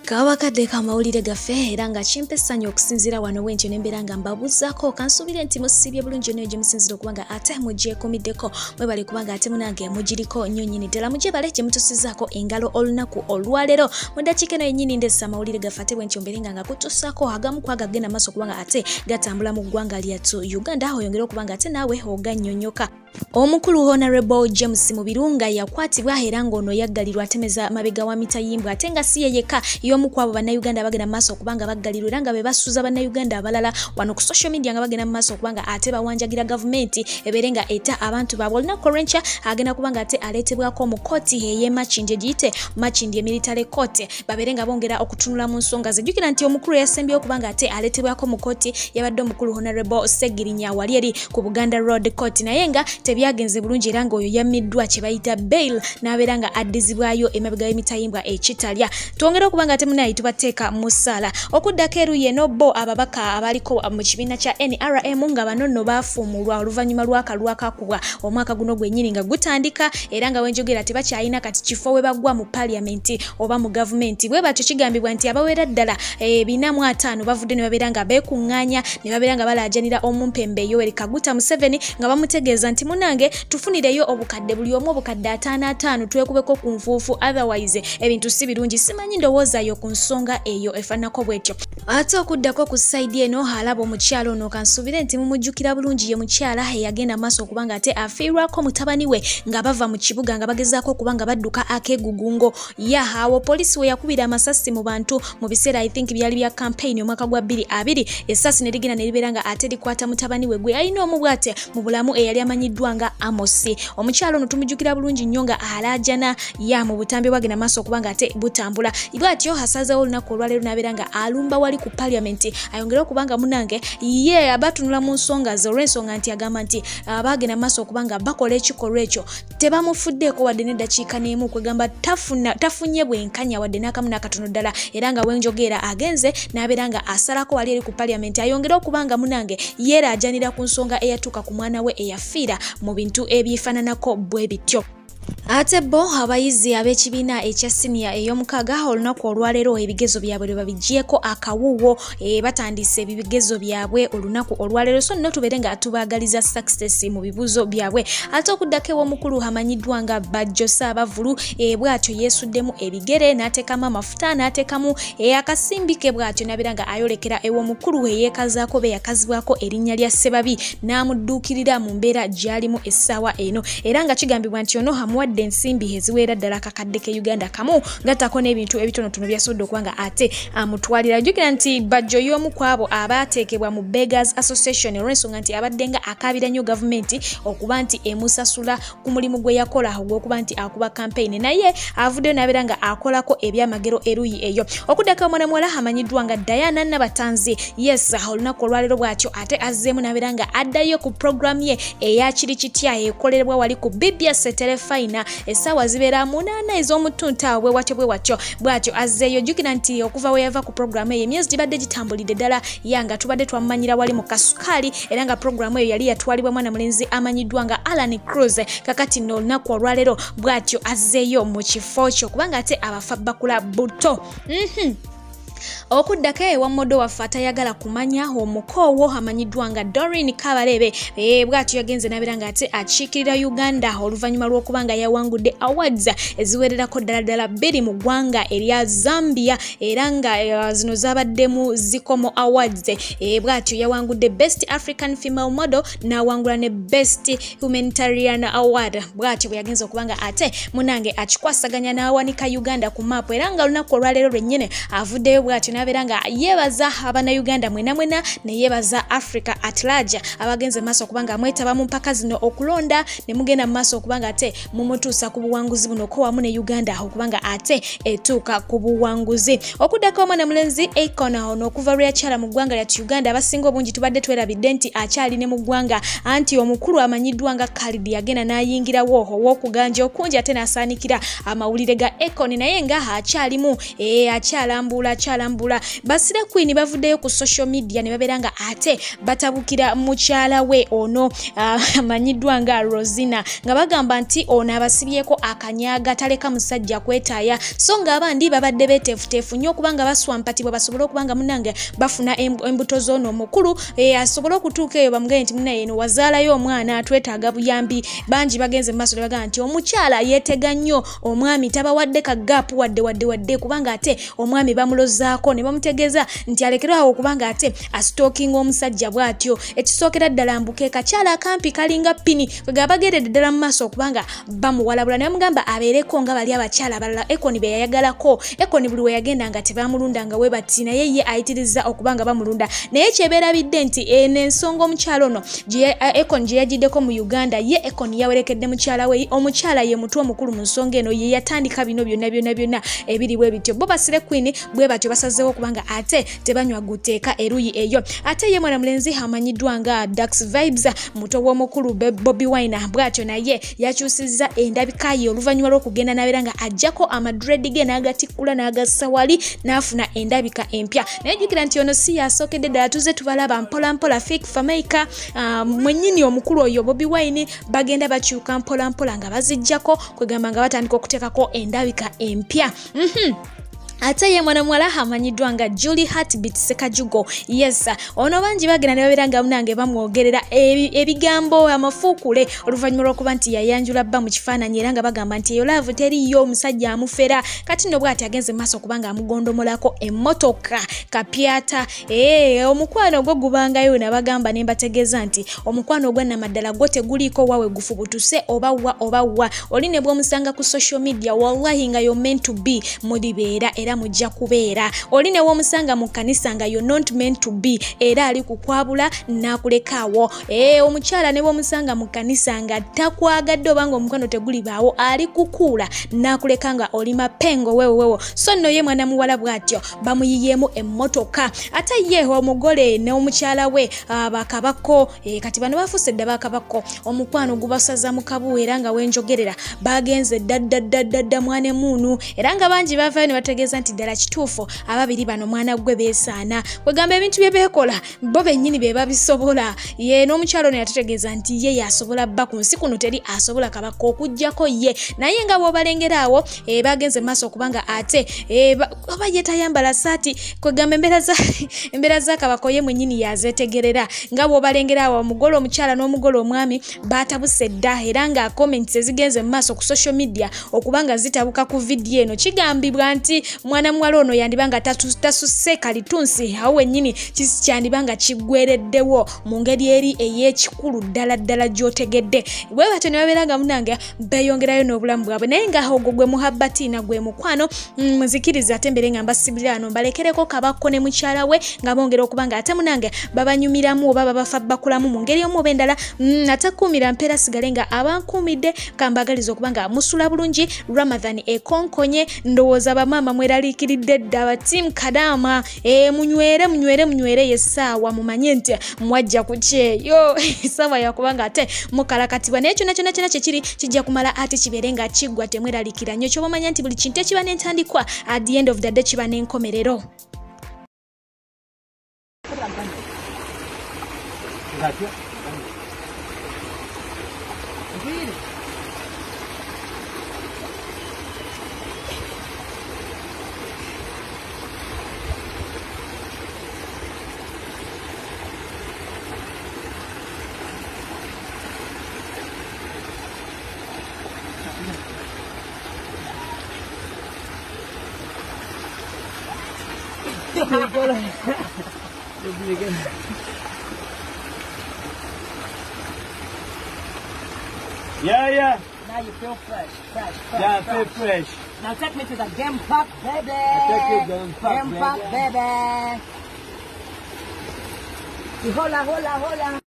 Kawakadde kamawulire gaffe era nga kimpessanyo okusinziira wano w'entyo n'embeera nga mbabuuzaako kansuubire nti musibye bulungi nnyo gye musinzira okuba nga ate mugyekumiddeko mwebale kuba nga ate munange mugiriko nnyo nnyini ddala mugyebale gye mutusizaako engalo olunaku olwaleero mu ddakiika eno yennyini ndessa amawulire gaffe ate bw'entyo mbeere nga kutusaako agamu ku agagenda maaso okuba nga ate gatambula mu ggwanga lyattu Uganda oyongere okuba nga ate naawe ogannyonnyoka. Omukulu Honorable James Mubirunga yakwatibwa era ng'ono yaggalirwa atemeza mabega wa mitayimbwa ate nga si yeyeka y'omu ku abo bannayuganda bagenda mu maaso okuba nga baggalirwa era nga be basuuza bannayuganda abalala wano ku social media nga bagenda mu maaso okuba nga ate bawanjagira gavumenti ebeere nga eta abantu baabwe olunaku olw'enkya agenda kuba nga ate aleetebwako mu kkooti ey'e Makindye giyite Makindye Military Court babeere nga bongera okutunula mu nsonga ze. Jjukira nti omukulu yasembyeyo okuba nga ate aleetebwako mu kkooti yabadde omukulu Honorable Segirinya wali eri ku Buganda Road Court naye nga tebyagenze bulungi era ng'oyo yammiddwa kye bayita bail n'abeera nga addizibwayo emabega y'emitayimbwa ekitalya. Twongera okuba nga temunayi tubateeka mu ssaala okuddako eruyi eno bo ababaka abaliko mu kibiina kya NRM nga bano nno baafuumulwa oluvannyuma lw'akalulu akakubwa omwaka guno gwennyini nga gutandika era nga wenjogera tebakyalina kati kifo we bagwa mu paliamenti oba mu gavumenti bwe batyo kigambibwa nti abawera ddala 405 bavudde ne babeera nga beekuŋŋaanya ne babeera nga balaajanira omumpembe Yoweri Kaguta Museveni nga bamutegeeza nti munange tufunireyo obukadde buli omu obukadde 5 twekubeko ku nfuufu otherwise ebintu si birungi simanyi ndowoozayo ku nsonga eyo efaanako bwetyo. Ate okuddako ku saidi eno alaba omukyalo ono kansuubire nti mumujjukira bulungi ye mukyala eyagenda maaso okuba nga ate afiirwako mutabani we nga bava mu kibuga nga bagezaako okuba nga badduka akeegugungo awo poliisi we yakubira amasasi mu bantu mu biseera I think byali bya campaign omwaka gwa 2020 essasi ne ligenda ne libeera nga ate likwata mutabani we gwe alina omubwate mu bulamu eyali amanyiddwa nga Amosi. Omukyalo ono tumujjukira bulungi nnyo nga alaajana mu butambi bwagenda maaso okuba nga ate butambula bwatyo asazeewo olunaku olwaleero n'abeera nga alumba wali ku paliamenti ayongere okuba nga munange ye abatunula mu nsonga ze olw'ensonga nti agamba nti abagenda maaso okuba nga bakola ekikolwa ekyo tebamufuddeeko wadde n'eddakiika n'emu kwegamba tafunye bwenkanya wadde n'akamu n'akatono ddala era nga wenjogera agenze n'abeera nga asalako wali eri ku paliamenti ayongere okuba nga munange yeeraajanira ku nsonga eyatuuka ku mwana we eyafiira mu bintu ebyefaananako bwe bityo. Ate bo abayizi ab'ekibiina ekya siniya ey'omukaaga olunaku olwaleero ebigezo byabwe lwe babigyeko akawuwo batandise ebigezo byabwe olunaku olwaleero so nno tubeere nga tubaagaliza success mu bibuuzo byabwe. Ate okuddako ew'omukulu amanyiddwa nga Bajjo Ssaabavulu bw'atyo yeesuddemu ebigere n'ateekamu amafuta n'ateekamu akasimbi ke bw'atyo n'abeera nga ayolekera ew'omukulu eyeekazaako be yakazibwako erinnya lya Ssebabi n'amudduukirira mu mbeera gy'alimu essaawa eno era nga kigambibwa nti ono wadde ensimbi eziweera ddala akakadde ke Uganda kamu gattako n'ebintu ebitonotono byasobodde okuba nga ate amutwalira. Jjukira nti Bajjo y'omu ku abo abaateekebwa mu Beggars Association olw'ensonga nti abadde nga akaabira nnyo gavumenti okuba nti emusasula ku mulimu gwe yakola ogw'okuba nti akuba campaign naye avuddeyo n'abeera nga akolako ebyamagero eruyi eyo. Okuddako omwana muwala amanyiddwa nga Diana Nabatanzi olunaku olwaleero bw'atyo ate azzeemu n'abeera nga addayo ku programu ye eya kiri kitya ekolerwa wali ku BBS Telefina essaawa zibeera 8 ez'omutunta bwe watyo bw'atyo azzeeyo. Jjukira nti okuva we yava ku programu eyo emyezi gibadde gitambulidde ddala nga tubadde twamumanyira wali mu kasukaali era nga programu eyo yali yatwalibwa mwana mulenzi amanyiddwa nga Alan Cruz kakati nno olunaku olwaleero bw'atyo azzeeyo mu kifo kyo kubanga ate abafa bakula buto. Okuddako ewa mmodo waffe atayagala kumanya omukoowo amanyiddwa nga Doreen Kabalebe bw'atyo yagenze n'abeera nga ate akiikirira Uganda oluvannyuma lw'okuba nga yawangudde awards eziwererako ddala 2 mu ggwanga erya Zambia era nga zino zabaddemu Zikomo Awards bw'atyo yawangudde Best African Female Model n'awangula ne Best Humanitarian Award bw'atyo bwe yagenze okuba nga ate munange akikwasaganya n'awanika Uganda ku maapu era nga olunaku olwaleero lwennyini avuddeyo bw'atyo n'abeera nga yeebaza Abannayuganda mwena ne yeebaza Africa at large abagenze maaso okuba nga mwetaba mu mpaka zino okulonda ne mugenda mu maaso okuba nga ate mumutuusa ku buwanguzi buno ko wamu ne Uganda okuba nga ate etuuka ku buwanguzi. Okuddako omwana mulenzi Akon ono okuva lwe yakyala mu ggwanga lya Uganda abasinga obungi tubadde twerabidde nti akyali ne mu ggwanga anti omukulu amanyiddwa nga Khalid yagenda n'ayingirawo ow'okuganja okungi ate n'asaanikira amawulire ga Akon naye nga akyalimu akyalambula okubalambula. Basire Queen bavuddeyo ku social media ne baberanga ate batabukira mukyala we ono amanyiddwa nga Rosina nga bagamba nti ono abasibyeko akanyaga taleka musajja kwetaaya so nga abandi babadde beteefuteefu nnyo okubanga baswampatibwa basobole okubanga munange bafuna embuto z'ono omukulu asobole okutuuka eyo bamugambye nti munnaye eno wazaalayo omwana twetaaga buyambi. Bangi bagenze mu maaso ne bagamba nti omukyala yeetega nnyo omwami tabawadde kagaapu wadde kubanga ate omwami bamulozaako ne bamutegeeza nti alekerwawo okubanga ate asitookinga omusajja bw'atyo. Ekisookera ddala mbuke kakyala akampi kalinga pini kwega bageredde ddala mu maaso okubanga bamuwalabula ne bamugamba abeereko nga bali abakyala abalala Ekoni be yayagalako. Ekoni buli we yagenda nga tebamulundanga we bati naye ye ayitiriza okubanga bamulunda naye kyebeerabidde nti n'ensonga omukyala ono Ekoni gye yagiddeko mu Uganda ye Ekoni yawerekedde mukyala we omukyala ye mutwe omukulu mu nsonga eno ye yatandika bino byonna ebiri bwe bityo. Bo Basire Queen bwe batyo basazeewo okubanga ate tebanywa guteeka eruyi eyo. Ate ye mwana mulenzi amanyiddwa nga Dax Vibes muto w'omukulu Bobby Wine bw'atyo naye yakyusizza endabika ye oluvannyuma lw'okugenda n'abeera nga ajjako amadredi ge n'agatikkula n'agassa wali n'afuna endabika empya. Naye jjukira nti ono si yasookedde ddala tuze tubalaba mpola fake Famaica mwennyini omukulu oyo Bobby Wine bagenda bakyuka mpola nga bazijjako kwegamba nga batandika okuteekako endabika empya. Ate ye mwana mwala amanyiddwa nga Julie Heartbeat Sekajugo. Yes, ono bangi bagenda ne babeera nga munange bamwogerera ebigambo amafuukule oluvannyuma lw'okuba nti yayanjula bba mu kifaananyi era nga bagamba nti eyo laavu teriyo omusajja amufera. Kati nno bw'ati agenze maaso okubanga amugondomolako emmotoka kapyata. Omukwano ogwo gubangayo ne bagamba ne mbategeeza nti omukwano ogwa namaddala gwo teguliiko wawe gufubutuse oba wa. Oli ne bw'omusanga ku social media wallahi nga yo meant to be mulibeera era mujja kubeera. Oli ne w'omusanga mu kanisa nga you're not meant to be era ali kukwabula nakulekaawo. Omukyala ne w'omusanga mu kanisa nga takwagadde obanga omukwano teguli baawo ali kukuula nakuleka nga oli mapengo wewo. So nno ye mwana muwala bw'atyo bamuyiyeemu emmotoka. Ate ye omugole n'omukyala we bakabako kati bano bafuuse dda bakabako omukwano gubasaza mu kabuwe era nga wenjogerera bagenze dda mwane muunu era nga bangi bavaayo ne bategeeza nti ddala kituufu ababiri bano mwana gwe beesaana kwegamba ebintu bye beekola bo bennyini be babisobola. Ye n'omukyalo ono yatutegeeza nti ye yasobola bba ku nsi kuno teri asobola kabaka okuggyako ye naye nga bw'obalengera awo bagenze maaso okubanga ate oba ye tayambala saati kwegamba embeera za kabaka ye mwennyini yazeetegerera nga bw'obalengera awo omugole omukyala n'omugole omwami batabuse dda era nga comments ezigenze mu maaso ku social media okubanga zitabuka ku vidiyo eno kigambibwa nti mwana muwala ono yandibanga tasusse kalitunsi awo wennyini kyandibanga kiggwereddewo mu ngeri eri ey'ekikulu ddala gy'otegedde. Bwe batyo ne babeeranga munange beeyongerayo n'obulamu bwabwe naye nga ogwo gwe muhabbatina gwe mukwano muzikiriza ate mbere nga mbasibira ano mbalekereko kabako ne mukyala we nga bongera okubanga ate munange babanyumiramu oba babafa bakulamu mu ngeri omu oba endala atakuumira mpeera sigale nga abankuumidde kambagaliza okubanga musula bulungi Ramadhan ekonkonye ndowooza bamaama mweraliikiridde dda abatiimu Kadaama munywere yessaawa mumanye nti mwajja ku kyeyo essaawa yakubanga ate mukalakatibwa naye kyonna kyekiri kijja kumala ate kibeere nga kiggwa temweraliikira nnyo kyoba omanya nti buli kintu ekiba n'entandikwa at the end of the day kiba n'enkomerero. Yeah. Now you feel fresh. Yeah, I feel fresh. Now take me to the game park, baby. I take you game park, baby. Hola.